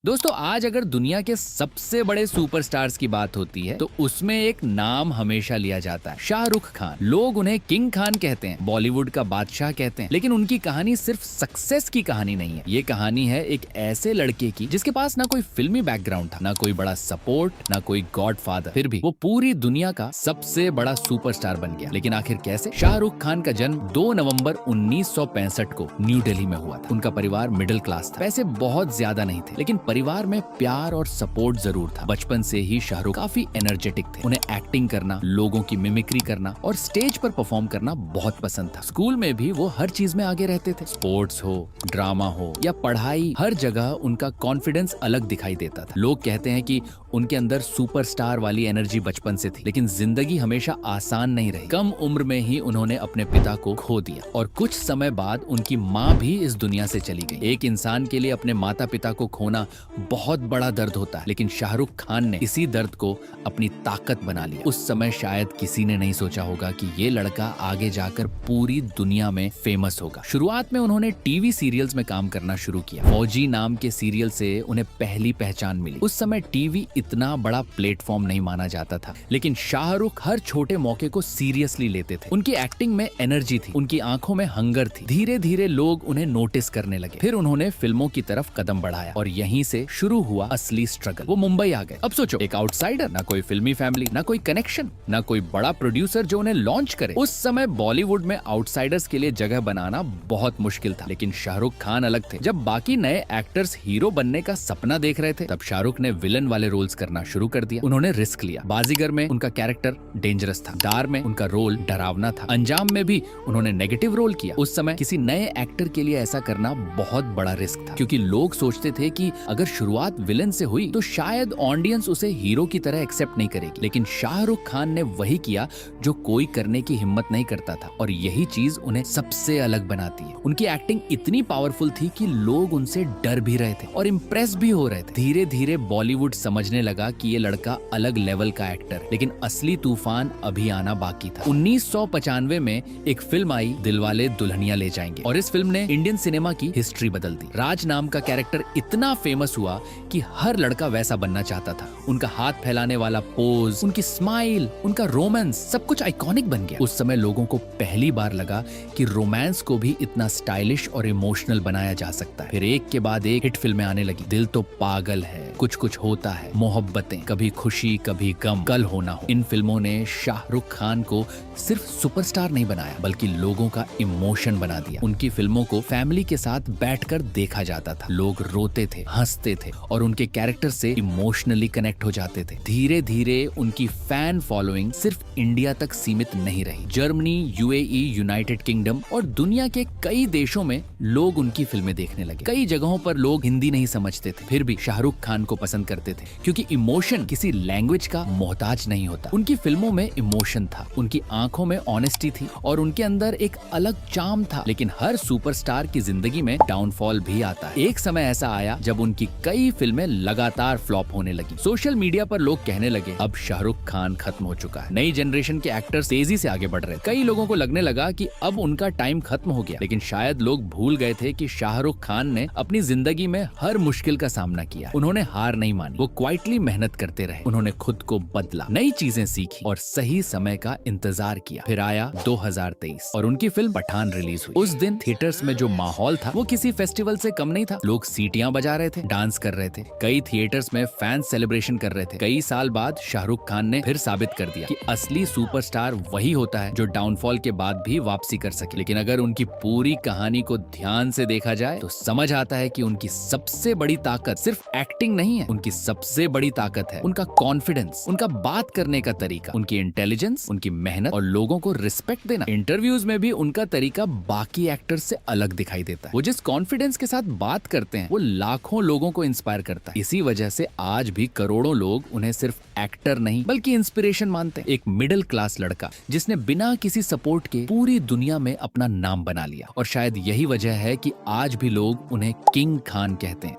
दोस्तों आज अगर दुनिया के सबसे बड़े सुपरस्टार्स की बात होती है तो उसमें एक नाम हमेशा लिया जाता है, शाहरुख खान। लोग उन्हें किंग खान कहते हैं, बॉलीवुड का बादशाह कहते हैं, लेकिन उनकी कहानी सिर्फ सक्सेस की कहानी नहीं है। ये कहानी है एक ऐसे लड़के की जिसके पास ना कोई फिल्मी बैकग्राउंड था, ना कोई बड़ा सपोर्ट, ना कोई गॉडफादर, फिर भी वो पूरी दुनिया का सबसे बड़ा सुपरस्टार बन गया। लेकिन आखिर कैसे? शाहरुख खान का जन्म 2 नवंबर 1965 को न्यू दिल्ली में हुआ था। उनका परिवार मिडिल क्लास था, पैसे बहुत ज्यादा नहीं थे, लेकिन परिवार में प्यार और सपोर्ट जरूर था। बचपन से ही शाहरुख काफी एनर्जेटिक थे। उन्हें एक्टिंग करना, लोगों की मिमिक्री करना और स्टेज पर परफॉर्म करना बहुत पसंद था। स्कूल में भी वो हर चीज में आगे रहते थे। स्पोर्ट्स हो, ड्रामा हो या पढ़ाई, हर जगह उनका कॉन्फिडेंस अलग दिखाई देता था। लोग कहते हैं कि उनके अंदर सुपरस्टार वाली एनर्जी बचपन से थी, लेकिन जिंदगी हमेशा आसान नहीं रही। कम उम्र में ही उन्होंने अपने पिता को खो दिया और कुछ समय बाद उनकी माँ भी इस दुनिया से चली गई। एक इंसान के लिए अपने माता पिता को खोना बहुत बड़ा दर्द होता है, लेकिन शाहरुख खान ने इसी दर्द को अपनी ताकत बना लिया। उस समय शायद किसी ने नहीं सोचा होगा कि ये लड़का आगे जाकर पूरी दुनिया में फेमस होगा। शुरुआत में उन्होंने टीवी सीरियल्स में काम करना शुरू किया। फौजी नाम के सीरियल से उन्हें पहली पहचान मिली। उस समय टीवी इतना बड़ा प्लेटफॉर्म नहीं माना जाता था, लेकिन शाहरुख हर छोटे मौके को सीरियसली लेते थे। उनकी एक्टिंग में एनर्जी थी, उनकी आंखों में हंगर थी। धीरे धीरे लोग उन्हें नोटिस करने लगे। फिर उन्होंने फिल्मों की तरफ कदम बढ़ाया और यहीं से शुरू हुआ असली स्ट्रगल। वो मुंबई आ गए। अब सोचो, एक आउटसाइडर, ना कोई फिल्मी फैमिली, ना कोई कनेक्शन, ना कोई बड़ा प्रोड्यूसर जो उन्हें लॉन्च करे। उस समय बॉलीवुड में आउटसाइडर्स के लिए जगह बनाना बहुत मुश्किल था, लेकिन शाहरुख खान अलग थे। जब बाकी नए एक्टर्स हीरो बनने का सपना देख रहे थे, तब शाहरुख ने विलन वाले रोल्स करना शुरू कर दिया। उन्होंने रिस्क लिया। बाजीगर में उनका कैरेक्टर डेंजरस था, दार में उनका रोल डरावना था, अंजाम में भी उन्होंने नेगेटिव रोल किया। उस समय किसी नए एक्टर के लिए ऐसा करना बहुत बड़ा रिस्क था, क्योंकि लोग सोचते थे कि अगर शुरुआत विलन से हुई तो शायद ऑडियंस उसे हीरो की तरह एक्सेप्ट नहीं करेगी। लेकिन शाहरुख खान ने वही किया जो कोई करने की हिम्मत नहीं करता था, और यही चीज उन्हें सबसे अलग बनाती है। उनकी एक्टिंग इतनी पावरफुल थी कि लोग उनसे डर भी रहे थे और इम्प्रेस भी हो रहे थे। धीरे धीरे बॉलीवुड समझने लगा कि ये लड़का अलग लेवल का एक्टर है, लेकिन असली तूफान अभी आना बाकी था। 1995 में एक फिल्म आई, दिलवाले दुल्हनिया ले जाएंगे, और इस फिल्म ने इंडियन सिनेमा की हिस्ट्री बदल दी। राज नाम का कैरेक्टर इतना फेमस हुआ कि हर लड़का वैसा बनना चाहता था। उनका हाथ फैलाने वाला पोज, उनकी स्माइल, उनका रोमांस, सब कुछ आइकॉनिक बन गया। उस समय लोगों को पहली बार लगा कि रोमांस को भी इतना स्टाइलिश और इमोशनल बनाया जा सकता है। फिर एक के बाद एक हिट फिल्में आने लगी। दिल तो पागल है, कुछ कुछ होता है, मोहब्बतें, कभी खुशी कभी गम, कल हो ना हो। इन फिल्मों ने शाहरुख खान को सिर्फ सुपरस्टार नहीं बनाया, बल्कि लोगों का इमोशन बना दिया। उनकी फिल्मों को फैमिली के साथ बैठकर देखा जाता था। लोग रोते थे, हंसते थे और उनके कैरेक्टर से इमोशनली कनेक्ट हो जाते थे। धीरे धीरे उनकी फैन फॉलोइंग सिर्फ इंडिया तक सीमित नहीं रही। जर्मनी, यूएई, यूनाइटेड किंगडम और दुनिया के कई देशों में लोग उनकी फिल्में देखने लगे। कई जगहों पर लोग हिंदी नहीं समझते थे, फिर भी शाहरुख खान को पसंद करते थे, क्योंकि इमोशन किसी लैंग्वेज का मोहताज नहीं होता। उनकी फिल्मों में इमोशन था, उनकी आंखों में ऑनेस्टी थी और उनके अंदर एक अलग चार्म था। लेकिन हर सुपरस्टार की जिंदगी में डाउनफॉल भी आता है। एक समय ऐसा आया जब उनकी कई फिल्में लगातार फ्लॉप होने लगी। सोशल मीडिया पर लोग कहने लगे, अब शाहरुख खान खत्म हो चुका है। नई जनरेशन के एक्टर्स तेजी से आगे बढ़ रहे थे। कई लोगों को लगने लगा कि अब उनका टाइम खत्म हो गया, लेकिन शायद लोग भूल गए थे कि शाहरुख खान ने अपनी जिंदगी में हर मुश्किल का सामना किया। उन्होंने हार नहीं मानी, वो क्वाइटली मेहनत करते रहे। उन्होंने खुद को बदला, नई चीजें सीखी और सही समय का इंतजार किया। फिर आया 2023 और उनकी फिल्म पठान रिलीज हुई। उस दिन थिएटर्स में जो माहौल था वो किसी फेस्टिवल से कम नहीं था। लोग सीटियां बजा रहे थे, डांस कर रहे थे, कई थिएटर्स में फैंस सेलिब्रेशन कर रहे थे। कई साल बाद शाहरुख खान ने फिर साबित कर दिया कि असली सुपरस्टार वही होता है जो डाउनफॉल के बाद भी वापसी कर सके। लेकिन अगर उनकी पूरी कहानी को ध्यान से देखा जाए तो समझ आता है कि उनकी सबसे बड़ी ताकत सिर्फ एक्टिंग नहीं है, उनकी सबसे बड़ी ताकत है उनका कॉन्फिडेंस, उनका बात करने का तरीका, उनकी इंटेलिजेंस, उनकी मेहनत और लोगों को रिस्पेक्ट देना। इंटरव्यूज में भी उनका तरीका बाकी एक्टर्स से अलग दिखाई देता है। वो जिस कॉन्फिडेंस के साथ बात करते हैं वो लाखों लोगों को इंस्पायर करता है। इसी वजह से आज भी करोड़ों लोग उन्हें सिर्फ एक्टर नहीं बल्कि इंस्पिरेशन मानते हैं। एक मिडिल क्लास लड़का जिसने बिना किसी सपोर्ट के पूरी दुनिया में अपना नाम बना लिया, और शायद यही वजह है कि आज भी लोग उन्हें किंग खान कहते हैं।